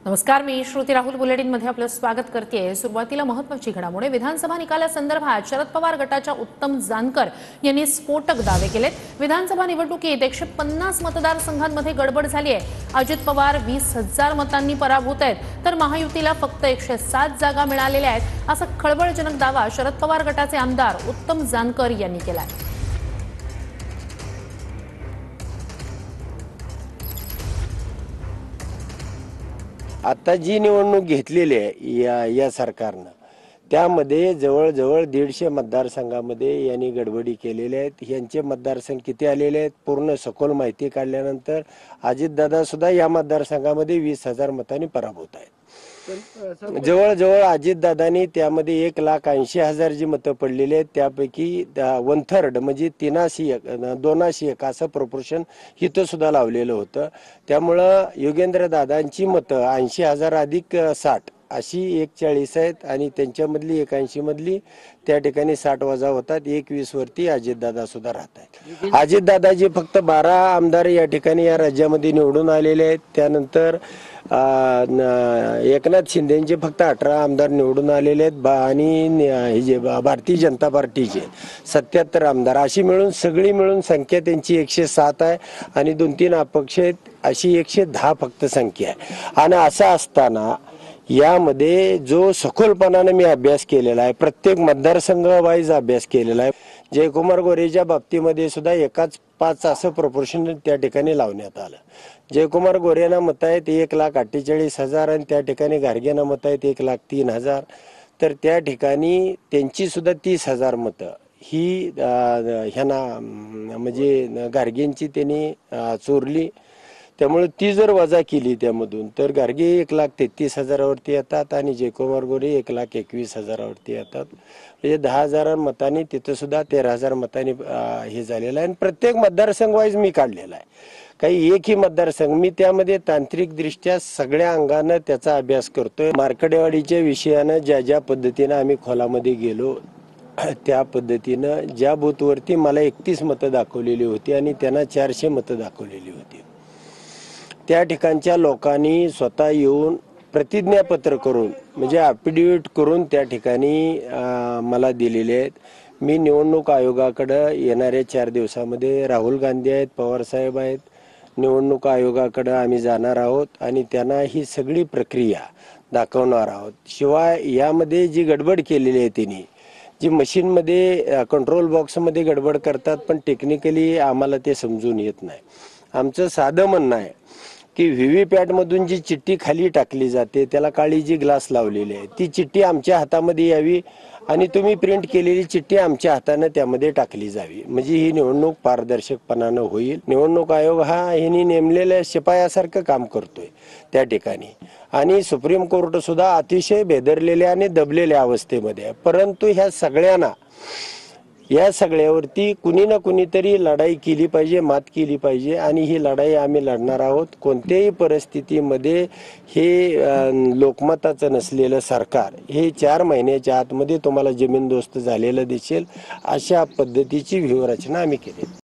नमस्कार, मी श्रुती राहुल बुलेटिन मध्ये आपलं स्वागत करते। सुरुवातीला महत्त्वाची घडामोड। विधानसभा निकालासंदर्भात शरद पवार गटाच्या उत्तम जानकर यांनी स्फोटक दावे केलेत। विधानसभा निवडणुकीत 150 मतदारसंघांमध्ये गडबड झाली आहे। अजित पवार 20,000 मतांनी पराभूत आहेत, तर महायुतीला फक्त 107 जागा मिळालेल्या आहेत, असा खळबळजनक दावा शरद पवार गटाचे आमदार उत्तम जानकर यांनी केला। आता जी निवडणूक घेतलेली आहे या सरकारनं, त्यामध्ये जवळजवळ 150 मतदारसंघामध्ये यांनी गडबडी केलेल्या आहेत। यांचे मतदारसंघ किती आलेले आहेत पूर्ण सखोल माहिती काढल्यानंतर अजितदादा सुद्धा या मतदारसंघामध्ये 20,000 मतांनी पराभूत आहेत। जवळजवळ अजितदादांनी त्यामध्ये 1,80,000 जी मतं पडलेली आहेत त्यापैकी 1/3 म्हणजे 2:1 असं प्रपोर्शन इथं सुद्धा लावलेलं होतं। त्यामुळं योगेंद्र दादांची मतं 80,000 अधिक 60 अशी 140 आहेत आणि त्यांच्यामधली 81 मधली त्या ठिकाणी 60 वजा होतात। 21 वरती अजितदादा सुद्धा राहत आहेत। अजितदादाजी फक्त 12 आमदार या ठिकाणी या राज्यामध्ये निवडून आलेले आहेत। त्यानंतर एकनाथ शिंदेचे फक्त 18 आमदार निवडून आलेले आहेत आणि हे जे भारतीय जनता पार्टीचे 77 आमदार, अशी मिळून सगळी मिळून संख्या त्यांची 107 आहे आणि 2-3 अपक्ष आहेत, अशी 110 फक्त संख्या आहे। आणि असं असताना यामध्ये जो सखोलपणाने मी अभ्यास केलेला आहे, प्रत्येक मतदारसंघ वाईज अभ्यास केलेला आहे। जयकुमार गोरेच्या बाबतीमध्ये सुद्धा 1:5 असं प्रपोर्शन त्या ठिकाणी लावण्यात आलं। जयकुमार गोरेंना मतं आहेत 1,48,000 आणि त्या ठिकाणी गारगेंना मतं आहेत 1,03,000, तर त्या ठिकाणी त्यांची सुद्धा 30,000 मतं ही ह्यांना म्हणजे गारगेंची त्यांनी चोरली। त्यामुळे ती जर वजा केली त्यामधून तर गारगे 1,33,000 वरती येतात आणि जयकुमार गोरे 1,21,000 वरती येतात। म्हणजे 10,000 मतांनी तिथं सुद्धा 13,000 मतांनी हे झालेलं आहे। आणि प्रत्येक मतदारसंघ वाईज मी काढलेला आहे, काही एकही मतदारसंघ मी त्यामध्ये तांत्रिक दृष्ट्या सगळ्या अंगानं त्याचा अभ्यास करतोय। मार्कडेवाडीच्या विषयानं ज्या पद्धतीनं आम्ही खोलामध्ये गेलो त्या पद्धतीनं ज्या बूथवरती मला 31 मतं दाखवलेली होती आणि त्यांना 400 मतं दाखवलेली होती, त्या ठिकाणच्या लोकांनी स्वतः येऊन प्रतिज्ञापत्र करून म्हणजे अफिडेविट करून त्या ठिकाणी मला दिलेले आहेत। मी निवडणूक आयोगाकडे येणाऱ्या 4 दिवसामध्ये राहुल गांधी आहेत, पवारसाहेब आहेत, निवडणूक आयोगाकडे आम्ही जाणार आहोत आणि त्यांना ही सगळी प्रक्रिया दाखवणार आहोत। शिवाय यामध्ये जी गडबड केलेली आहे त्यांनी, जी मशीनमध्ये कंट्रोल बॉक्समध्ये गडबड करतात, पण टेक्निकली आम्हाला ते समजून येत नाही। आमचं साधं म्हणणं आहे की व्हीव्हीपॅट मधून जी चिठ्ठी खाली टाकली जाते त्याला काळी जी ग्लास लावलेली आहे ती चिठ्ठी आमच्या हातामध्ये यावी आणि तुम्ही प्रिंट केलेली चिठ्ठी आमच्या हाताने त्यामध्ये टाकली जावी, म्हणजे ही निवडणूक पारदर्शकपणानं होईल। निवडणूक आयोग हा ह्यांनी नेमलेल्या शिपायासारखं काम करतोय त्या ठिकाणी आणि सुप्रीम कोर्ट सुद्धा अतिशय बेदरलेल्या आणि दबलेल्या अवस्थेमध्ये आहे। परंतु ह्या सगळ्यांना या सगळ्यावरती कुणी ना कुणीतरी लढाई केली पाहिजे, मात केली पाहिजे आणि ही लढाई आम्ही लढणार आहोत। कोणत्याही परिस्थितीमध्ये हे लोकमताचं नसलेलं सरकार हे 4 महिन्याच्या आतमध्ये तुम्हाला जमीनदोस्त झालेलं दिसेल, अशा पद्धतीची व्यूहरचना आम्ही केली।